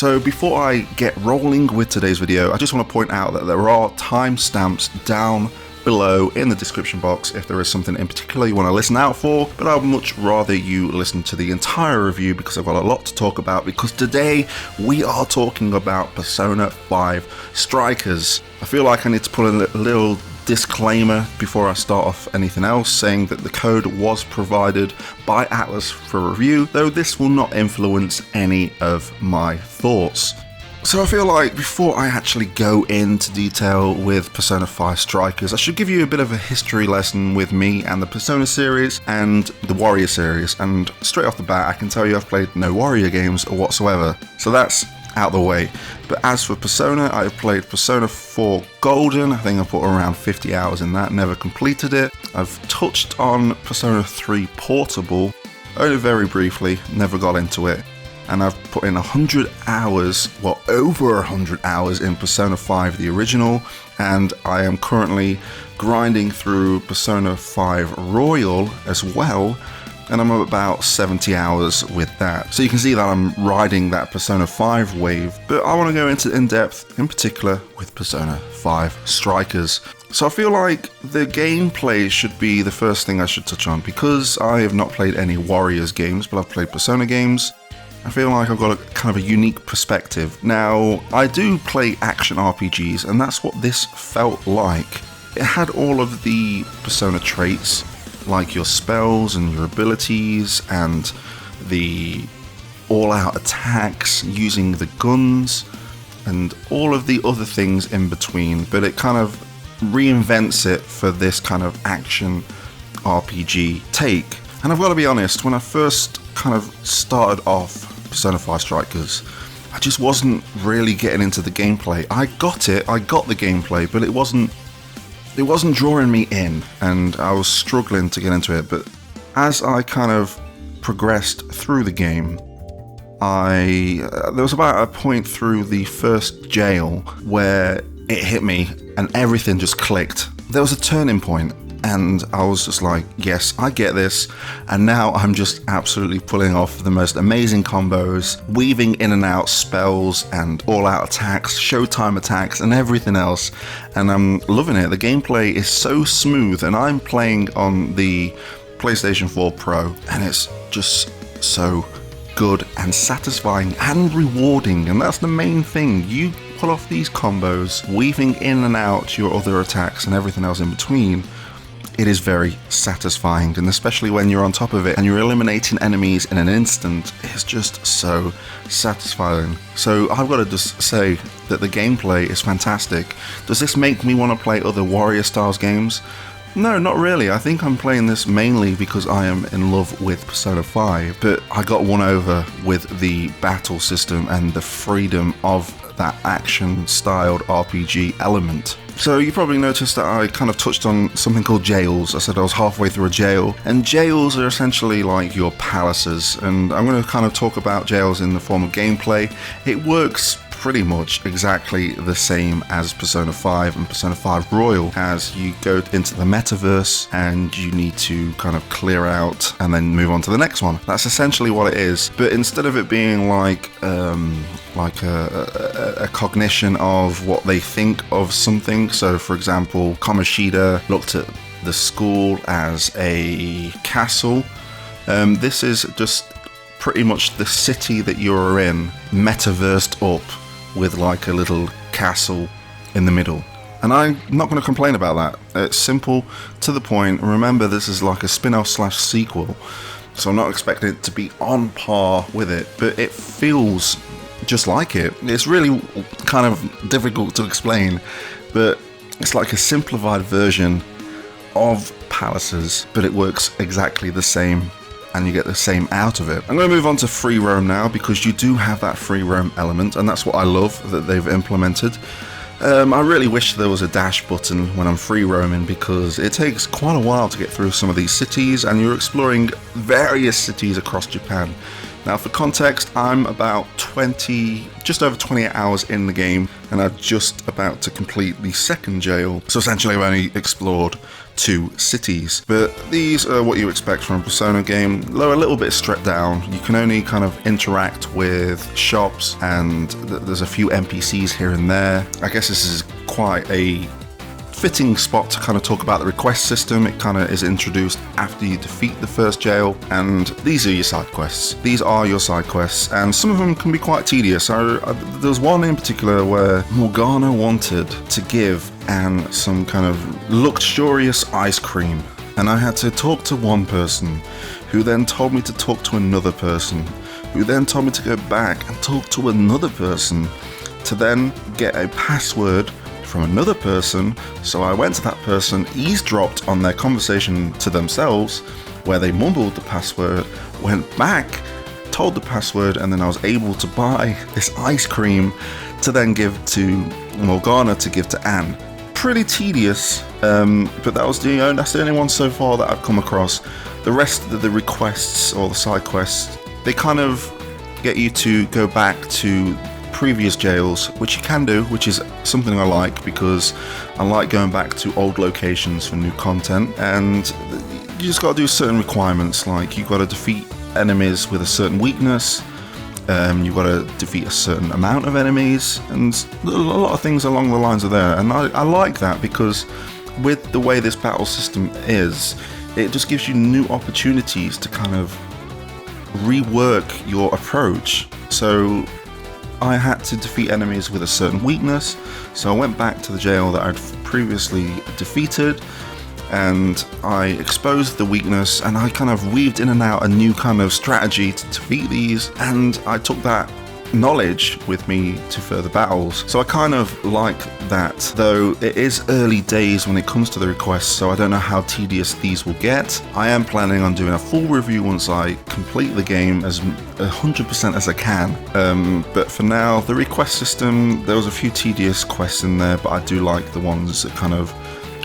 So before I get rolling with today's video, I just want to point out that there are timestamps down below in the description box if there is something in particular you want to listen out for, but I would much rather you listen to the entire review because I've got a lot to talk about, because today we are talking about Persona 5 Strikers. I feel like I need to put a little disclaimer before I start off anything else, saying that the code was provided by Atlus for review, though this will not influence any of my thoughts. So I feel like before I actually go into detail with Persona 5 Strikers, I should give you a bit of a history lesson with me and the Persona series and the Warrior series, and straight off the bat I can tell you I've played no Warrior games whatsoever, so that's out the way. But as for Persona, I've played Persona 4 Golden. I think I put around 50 hours in that, never completed it. I've touched on Persona 3 Portable, only very briefly, never got into it. And I've put in 100 hours, well over 100 hours in Persona 5 the original, and I am currently grinding through Persona 5 Royal as well, and I'm about 70 hours with that. So you can see that I'm riding that Persona 5 wave, but I want to go into in-depth, in particular, with Persona 5 Strikers. So I feel like the gameplay should be the first thing I should touch on, because I have not played any Warriors games, but I've played Persona games. I feel like I've got a kind of a unique perspective. Now, I do play action RPGs, and that's what this felt like. It had all of the Persona traits, like your spells and your abilities, and the all-out attacks using the guns, and all of the other things in between, but it kind of reinvents it for this kind of action RPG take. And I've got to be honest, when I first kind of started off Persona 5 Strikers, I just wasn't really getting into the gameplay. I got the gameplay, but it wasn't drawing me in, and I was struggling to get into it. But as I kind of progressed through the game, there was about a point through the first jail where it hit me and everything just clicked. There was a turning point, and I was just like, yes, I get this, and now I'm just absolutely pulling off the most amazing combos, weaving in and out spells and all-out attacks, showtime attacks, and everything else, and I'm loving it. The gameplay is so smooth, and I'm playing on the PlayStation 4 Pro, and it's just so good and satisfying and rewarding, and that's the main thing. You pull off these combos, weaving in and out your other attacks and everything else in between. It is very satisfying, and especially when you're on top of it and you're eliminating enemies in an instant, it's just so satisfying. So I've got to just say that the gameplay is fantastic. Does this make me want to play other Warrior Styles games? No, not really. I think I'm playing this mainly because I am in love with Persona 5, but I got won over with the battle system and the freedom of that action-styled RPG element. So you probably noticed that I kind of touched on something called jails. I said I was halfway through a jail, and jails are essentially like your palaces, and I'm going to kind of talk about jails in the form of gameplay. It works pretty much exactly the same as Persona 5 and Persona 5 Royal, as you go into the metaverse and you need to kind of clear out and then move on to the next one. That's essentially what it is, but instead of it being like a cognition of what they think of something, so for example, Kamoshida looked at the school as a castle. This is just pretty much the city that you're in, metaversed up with like a little castle in the middle. And I'm not going to complain about that. It's simple, to the point. Remember, this is like a spin-off / sequel, so I'm not expecting it to be on par with it, but it feels just like it. It's really kind of difficult to explain, but it's like a simplified version of Palaces, but it works exactly the same, and you get the same out of it. I'm going to move on to free roam now, because you do have that free roam element, and that's what I love that they've implemented. I really wish there was a dash button when I'm free roaming, because it takes quite a while to get through some of these cities, and you're exploring various cities across Japan. Now for context, I'm about just over 28 hours in the game, and I'm just about to complete the second jail. So essentially I've only explored 2 cities, but these are what you expect from a Persona game. They're a little bit stripped down. You can only kind of interact with shops, and there's a few NPCs here and there. I guess this is quite a fitting spot to kind of talk about the request system. It kind of is introduced after you defeat the first jail, and these are your side quests. These are your side quests, and some of them can be quite tedious. There's one in particular where Morgana wanted to give Anne some kind of luxurious ice cream, and I had to talk to one person, who then told me to talk to another person, who then told me to go back and talk to another person, to then get a password from another person. So I went to that person, eavesdropped on their conversation to themselves, where they mumbled the password, went back, told the password, and then I was able to buy this ice cream to then give to Morgana to give to Anne. Pretty tedious, but that's the only one so far that I've come across. The rest of the requests, or the side quests, they kind of get you to go back to previous jails, which you can do, which is something I like, because I like going back to old locations for new content. And you just got to do certain requirements, like you've got to defeat enemies with a certain weakness, you've got to defeat a certain amount of enemies, and a lot of things along the lines of there. And I like that, because with the way this battle system is, it just gives you new opportunities to kind of rework your approach. So I had to defeat enemies with a certain weakness, so I went back to the jail that I'd previously defeated, and I exposed the weakness, and I kind of weaved in and out a new kind of strategy to defeat these, and I took that knowledge with me to further battles. So I kind of like that, though it is early days when it comes to the requests, so I don't know how tedious these will get. I am planning on doing a full review once I complete the game as 100% as I can, but for now, the request system, there was a few tedious quests in there, but I do like the ones that kind of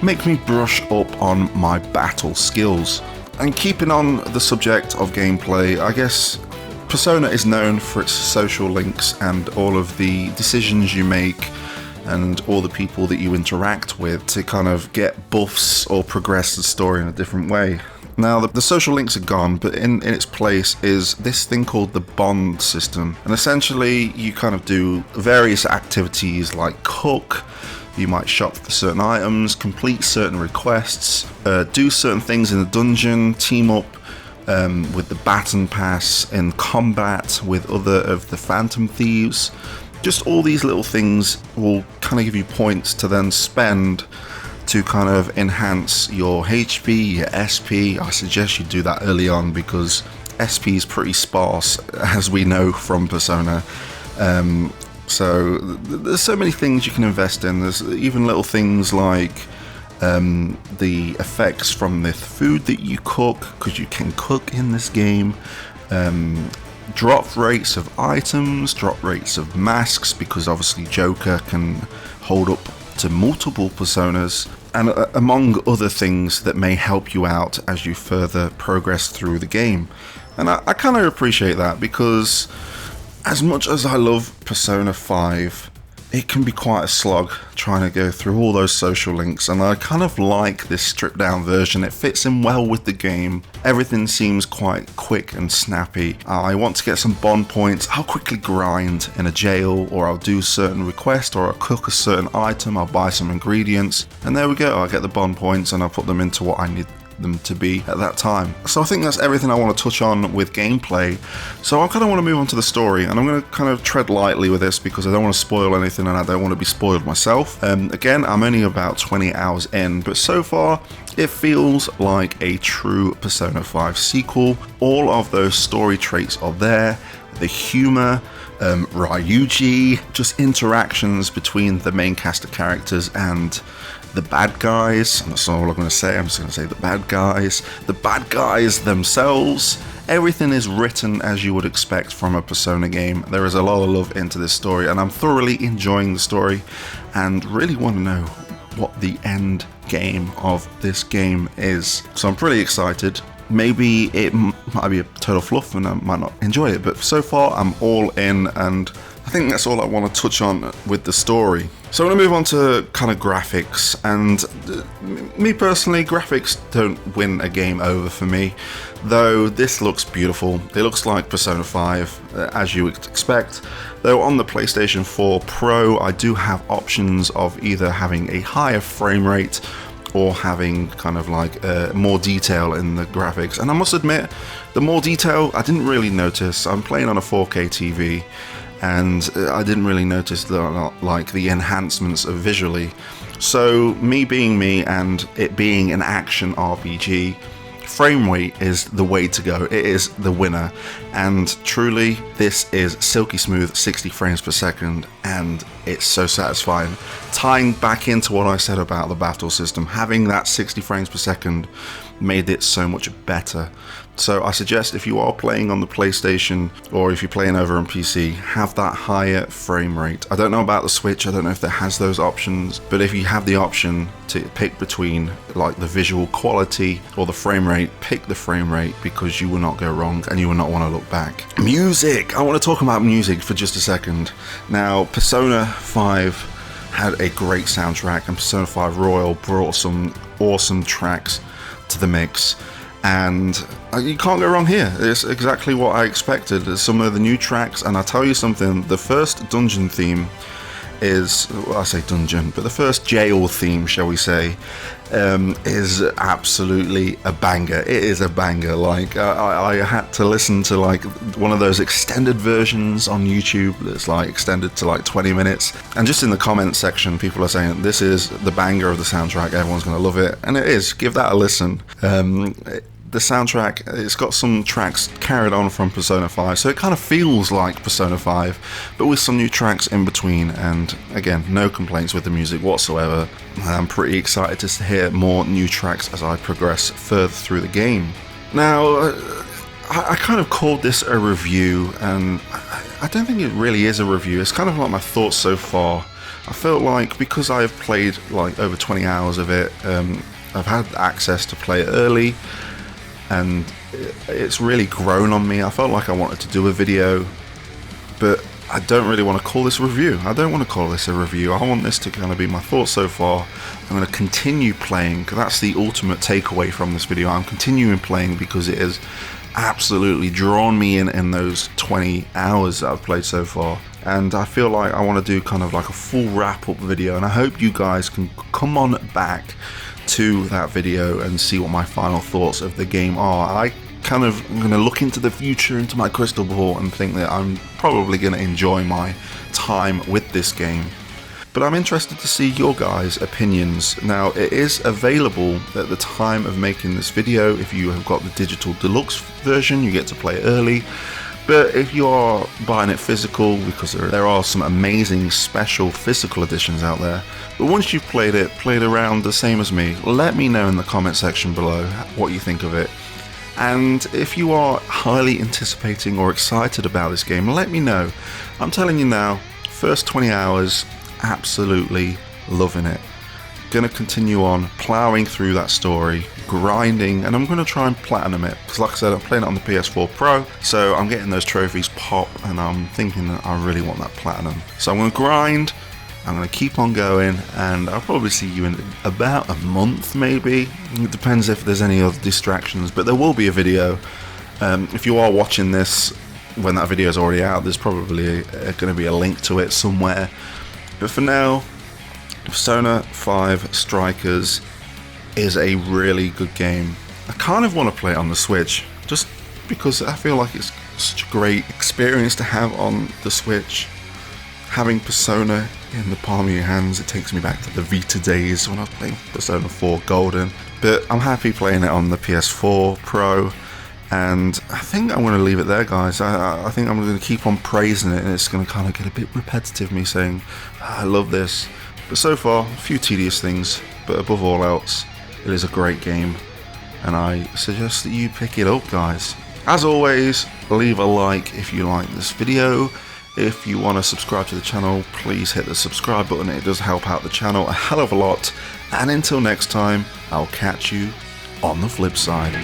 make me brush up on my battle skills. And keeping on the subject of gameplay, I guess Persona is known for its social links and all of the decisions you make and all the people that you interact with to kind of get buffs or progress the story in a different way. Now, the social links are gone, but in its place is this thing called the bond system. And essentially, you kind of do various activities like cook, you might shop for certain items, complete certain requests, do certain things in the dungeon, team up with the baton pass in combat with other of the Phantom Thieves. Just all these little things will kind of give you points to then spend to kind of enhance your HP, your SP. I suggest you do that early on, because SP is pretty sparse, as we know from Persona. So there's so many things you can invest in. There's even little things like the effects from the food that you cook, because you can cook in this game, drop rates of items, drop rates of masks, because obviously Joker can hold up to multiple personas, and among other things that may help you out as you further progress through the game. And I kind of appreciate that, because as much as I love Persona 5, it can be quite a slog trying to go through all those social links, and I kind of like this stripped down version. It fits in well with the game. Everything seems quite quick and snappy. I want to get some bond points, I'll quickly grind in a jail, or I'll do certain request, or I'll cook a certain item, I'll buy some ingredients, and there we go, I get the bond points and I'll put them into what I need them to be at that time. So I think that's everything I want to touch on with gameplay. So I kind of want to move on to the story, and I'm going to kind of tread lightly with this because I don't want to spoil anything and I don't want to be spoiled myself. Again, I'm only about 20 hours in, but so far it feels like a true Persona 5 sequel. All of those story traits are there. The humor, Ryuji, just interactions between the main cast of characters and the bad guys. That's all I'm going to say. I'm just going to say the bad guys. The bad guys themselves. Everything is written as you would expect from a Persona game. There is a lot of love into this story, and I'm thoroughly enjoying the story and really want to know what the end game of this game is. So I'm pretty excited. maybe it might be a total fluff and I might not enjoy it, but so far I'm all in, and I think that's all I want to touch on with the story. So I'm going to move on to kind of graphics, and me personally, graphics don't win a game over for me, though this looks beautiful. It looks like Persona 5, as you would expect, though on the PlayStation 4 Pro I do have options of either having a higher frame rate or having kind of like more detail in the graphics, and I must admit, the more detail I didn't really notice. I'm playing on a 4K TV, and I didn't really notice the enhancements of visually. So me being me and it being an action RPG, frame rate is the way to go. It is the winner, and truly this is silky smooth 60 frames per second, and it's so satisfying. Tying back into what I said about the battle system, having that 60 frames per second made it so much better. So I suggest if you are playing on the PlayStation or if you're playing over on PC, have that higher frame rate. I don't know about the Switch, I don't know if it has those options, but if you have the option to pick between like the visual quality or the frame rate, pick the frame rate, because you will not go wrong and you will not want to look back. Music! I want to talk about music for just a second. Now, Persona 5 had a great soundtrack, and Persona 5 Royal brought some awesome tracks to the mix, and you can't go wrong here. It's exactly what I expected. Some of the new tracks, and I'll tell you something, the first dungeon theme is, well, I say dungeon, but the first jail theme, shall we say, is absolutely a banger. It is a banger. Like I had to listen to like one of those extended versions on YouTube that's like extended to like 20 minutes, and just in the comments section people are saying this is the banger of the soundtrack, everyone's gonna love it, and it is. Give that a listen. The soundtrack, it's got some tracks carried on from Persona 5, so it kind of feels like Persona 5, but with some new tracks in between, and again, no complaints with the music whatsoever. I'm pretty excited to hear more new tracks as I progress further through the game. Now, I kind of called this a review, and I don't think it really is a review. It's kind of like my thoughts so far. I felt like because I've played like over 20 hours of it, I've had access to play it early, and it's really grown on me. I felt like I wanted to do a video, but I don't really want to call this a review. I don't want to call this a review. I want this to kind of be my thoughts so far. I'm going to continue playing, because that's the ultimate takeaway from this video. I'm continuing playing because it has absolutely drawn me in those 20 hours that I've played so far. And I feel like I want to do kind of like a full wrap-up video, and I hope you guys can come on back to that video and see what my final thoughts of the game are. I'm going to look into the future, into my crystal ball, and think that I'm probably going to enjoy my time with this game. But I'm interested to see your guys' opinions. Now, it is available at the time of making this video. If you have got the digital deluxe version, you get to play it early. But if you are buying it physical, because there are some amazing special physical editions out there, but once you've played around the same as me, let me know in the comment section below what you think of it. And if you are highly anticipating or excited about this game, let me know. I'm telling you now, first 20 hours, absolutely loving it. Gonna continue on plowing through that story, grinding, and I'm gonna try and platinum it, because like I said, I'm playing it on the PS4 Pro, so I'm getting those trophies pop, and I'm thinking that I really want that platinum. So I'm gonna grind, I'm gonna keep on going, and I'll probably see you in about a month maybe. It depends if there's any other distractions, but there will be a video. If you are watching this when that video is already out, there's probably going to be a link to it somewhere. But for now, Persona 5 Strikers is a really good game. I kind of want to play it on the Switch, just because I feel like it's such a great experience to have on the Switch. Having Persona in the palm of your hands, it takes me back to the Vita days when I was playing Persona 4 Golden. But I'm happy playing it on the PS4 Pro, and I think I'm going to leave it there, guys. I think I'm going to keep on praising it, and it's going to kind of get a bit repetitive, me saying, I love this. But so far, a few tedious things, but above all else, it is a great game, and I suggest that you pick it up, guys. As always, leave a like if you like this video. If you want to subscribe to the channel, please hit the subscribe button. It does help out the channel a hell of a lot. And until next time, I'll catch you on the flip side.